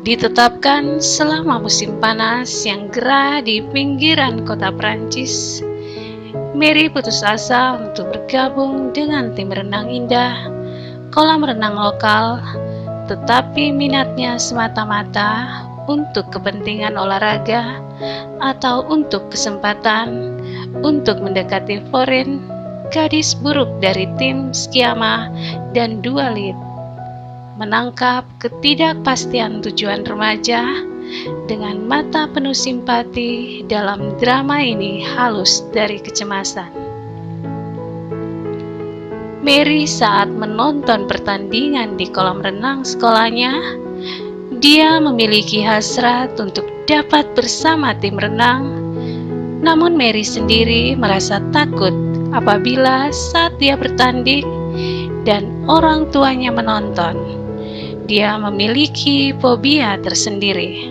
Ditetapkan selama musim panas yang gerah di pinggiran kota Prancis, Mary putus asa untuk bergabung dengan tim renang indah, kolam renang lokal, tetapi minatnya semata-mata untuk kepentingan olahraga atau untuk kesempatan untuk mendekati Florence, gadis buruk dari tim Skiama dan Dualit. Menangkap ketidakpastian tujuan remaja dengan mata penuh simpati dalam drama ini halus dari kecemasan. Mary saat menonton pertandingan di kolam renang sekolahnya, dia memiliki hasrat untuk dapat bersama tim renang. Namun Mary sendiri merasa takut apabila saat dia bertanding dan orang tuanya menonton. Dia memiliki fobia tersendiri.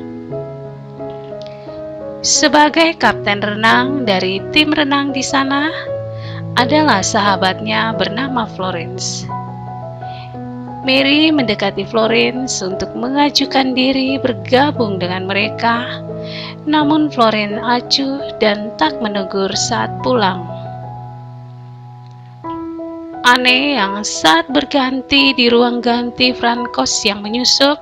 Sebagai kapten renang dari tim renang di sana adalah sahabatnya bernama Florence. Mary mendekati Florence untuk mengajukan diri bergabung dengan mereka, namun Florence acuh dan tak menegur saat pulang. Anne yang saat berganti di ruang ganti Frankos yang menyusup,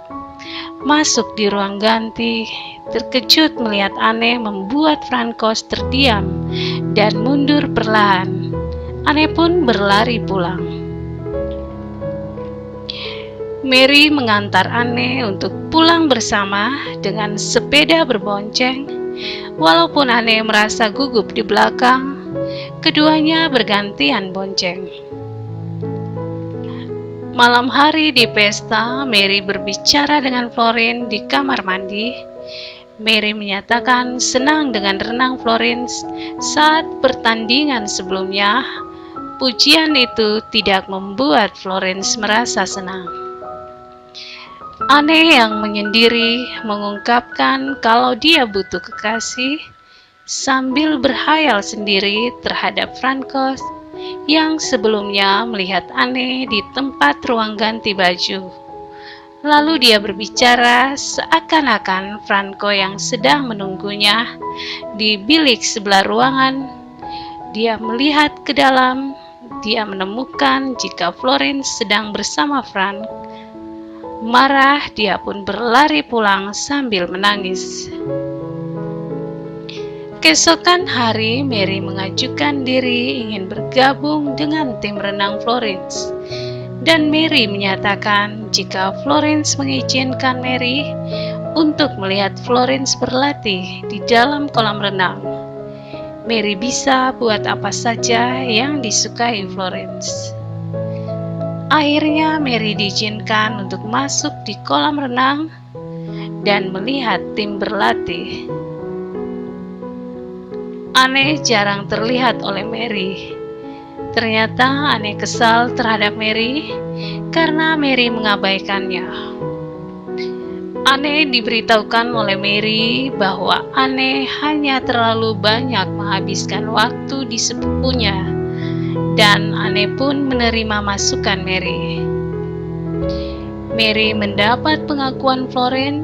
masuk di ruang ganti, terkejut melihat Anne membuat Frankos terdiam dan mundur perlahan. Anne pun berlari pulang. Mary mengantar Anne untuk pulang bersama dengan sepeda berbonceng. Walaupun Anne merasa gugup di belakang, keduanya bergantian bonceng. Malam hari di pesta, Mary berbicara dengan Florence di kamar mandi. Mary menyatakan senang dengan renang Florence saat pertandingan sebelumnya. Pujian itu tidak membuat Florence merasa senang. Anne yang menyendiri mengungkapkan kalau dia butuh kekasih sambil berhayal sendiri terhadap Frankos yang sebelumnya melihat Anne di tempat ruang ganti baju. Lalu dia berbicara seakan-akan Franco yang sedang menunggunya di bilik sebelah ruangan. Dia melihat ke dalam, dia menemukan jika Florence sedang bersama Frank. Marah, dia pun berlari pulang sambil menangis. Keesokan hari, Mary mengajukan diri ingin bergabung dengan tim renang Florence. Dan Mary menyatakan jika Florence mengizinkan Mary untuk melihat Florence berlatih di dalam kolam renang, Mary bisa buat apa saja yang disukai Florence. Akhirnya Mary diizinkan untuk masuk di kolam renang dan melihat tim berlatih. Anne jarang terlihat oleh Mary. Ternyata Anne kesal terhadap Mary karena Mary mengabaikannya. Anne diberitahukan oleh Mary bahwa Anne hanya terlalu banyak menghabiskan waktu di sepupunya, dan Anne pun menerima masukan Mary. Mary mendapat pengakuan Florence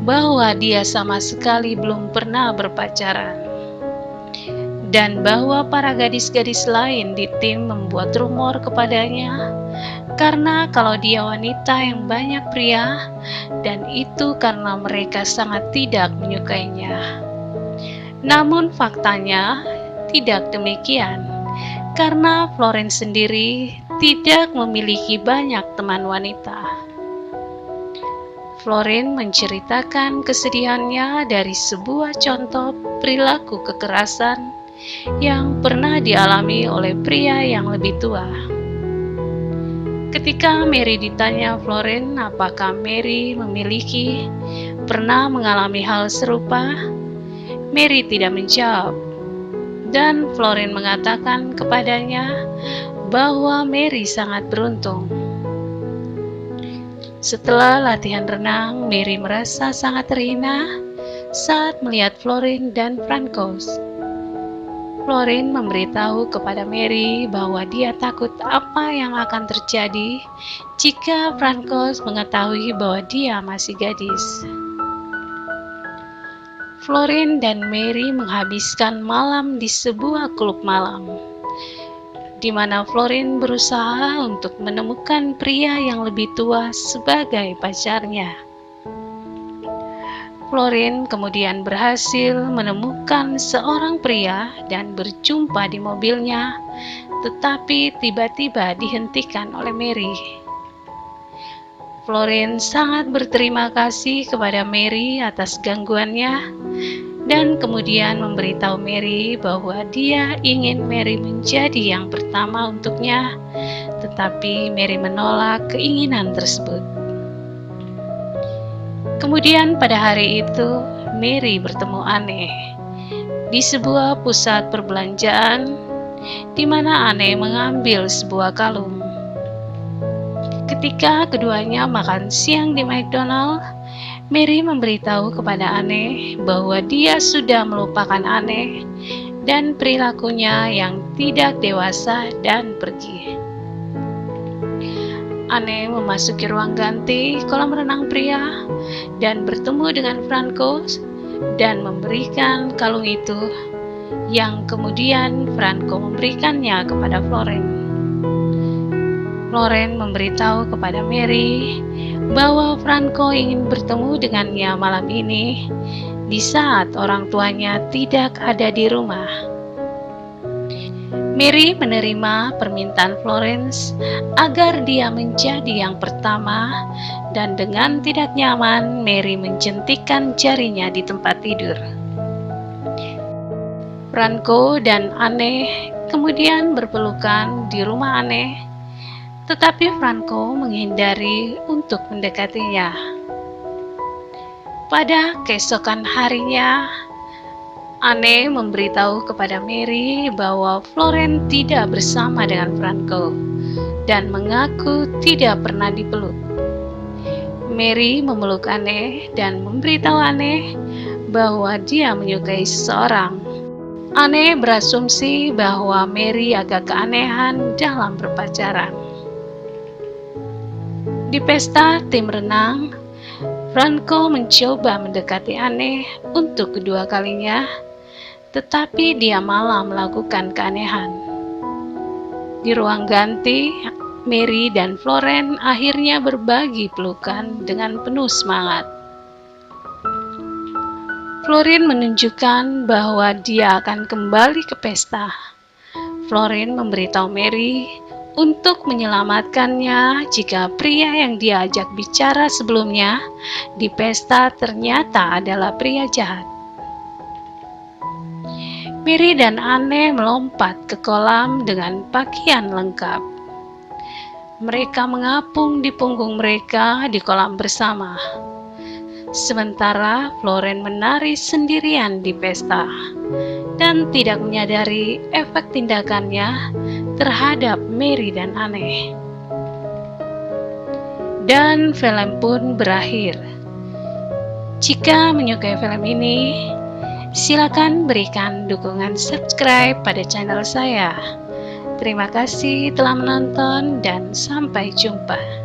bahwa dia sama sekali belum pernah berpacaran, dan bahwa para gadis-gadis lain di tim membuat rumor kepadanya karena kalau dia wanita yang banyak pria, dan itu karena mereka sangat tidak menyukainya. Namun faktanya tidak demikian, karena Florence sendiri tidak memiliki banyak teman wanita. Florence menceritakan kesedihannya dari sebuah contoh perilaku kekerasan yang pernah dialami oleh pria yang lebih tua. Ketika Mary ditanya Florence apakah Mary pernah mengalami hal serupa, Mary tidak menjawab, dan Florence mengatakan kepadanya bahwa Mary sangat beruntung. Setelah latihan renang, Mary merasa sangat terhina saat melihat Florence dan Frankos. Florence memberitahu kepada Mary bahwa dia takut apa yang akan terjadi jika Frankos mengetahui bahwa dia masih gadis. Florin dan Mary menghabiskan malam di sebuah klub malam, di mana Florin berusaha untuk menemukan pria yang lebih tua sebagai pacarnya. Florin kemudian berhasil menemukan seorang pria dan berjumpa di mobilnya, tetapi tiba-tiba dihentikan oleh Mary. Florin sangat berterima kasih kepada Mary atas gangguannya dan kemudian memberitahu Mary bahwa dia ingin Mary menjadi yang pertama untuknya, tetapi Mary menolak keinginan tersebut. Kemudian pada hari itu, Mary bertemu Anne di sebuah pusat perbelanjaan di mana Anne mengambil sebuah kalung. Ketika keduanya makan siang di McDonald, Mary memberitahu kepada Anne bahwa dia sudah melupakan Anne dan perilakunya yang tidak dewasa dan pergi. Anne memasuki ruang ganti kolam renang pria dan bertemu dengan Frankos dan memberikan kalung itu, yang kemudian Franco memberikannya kepada Florin. Florin memberitahu kepada Mary bahwa Franco ingin bertemu dengannya malam ini di saat orang tuanya tidak ada di rumah. Mary menerima permintaan Florence agar dia menjadi yang pertama, dan dengan tidak nyaman Mary menjentikkan jarinya di tempat tidur. Franco dan Anne kemudian berpelukan di rumah Anne, tetapi Franco menghindari untuk mendekatinya. Pada keesokan harinya, Anne memberitahu kepada Mary bahwa Florin tidak bersama dengan Franco dan mengaku tidak pernah dipeluk. Mary memeluk Anne dan memberitahu Anne bahwa dia menyukai seseorang. Anne berasumsi bahwa Mary agak keanehan dalam berpacaran. Di pesta tim renang, Franco mencoba mendekati Anne untuk kedua kalinya, tetapi dia malah melakukan keanehan. Di ruang ganti, Mary dan Florin akhirnya berbagi pelukan dengan penuh semangat. Florin menunjukkan bahwa dia akan kembali ke pesta. Florin memberitahu Mary untuk menyelamatkannya jika pria yang diajak bicara sebelumnya di pesta ternyata adalah pria jahat. Mary dan Anne melompat ke kolam dengan pakaian lengkap. Mereka mengapung di punggung mereka di kolam bersama. Sementara Florin menari sendirian di pesta dan tidak menyadari efek tindakannya terhadap Mary dan Anne. Dan film pun berakhir. Jika menyukai film ini, silakan berikan dukungan subscribe pada channel saya. Terima kasih telah menonton dan sampai jumpa.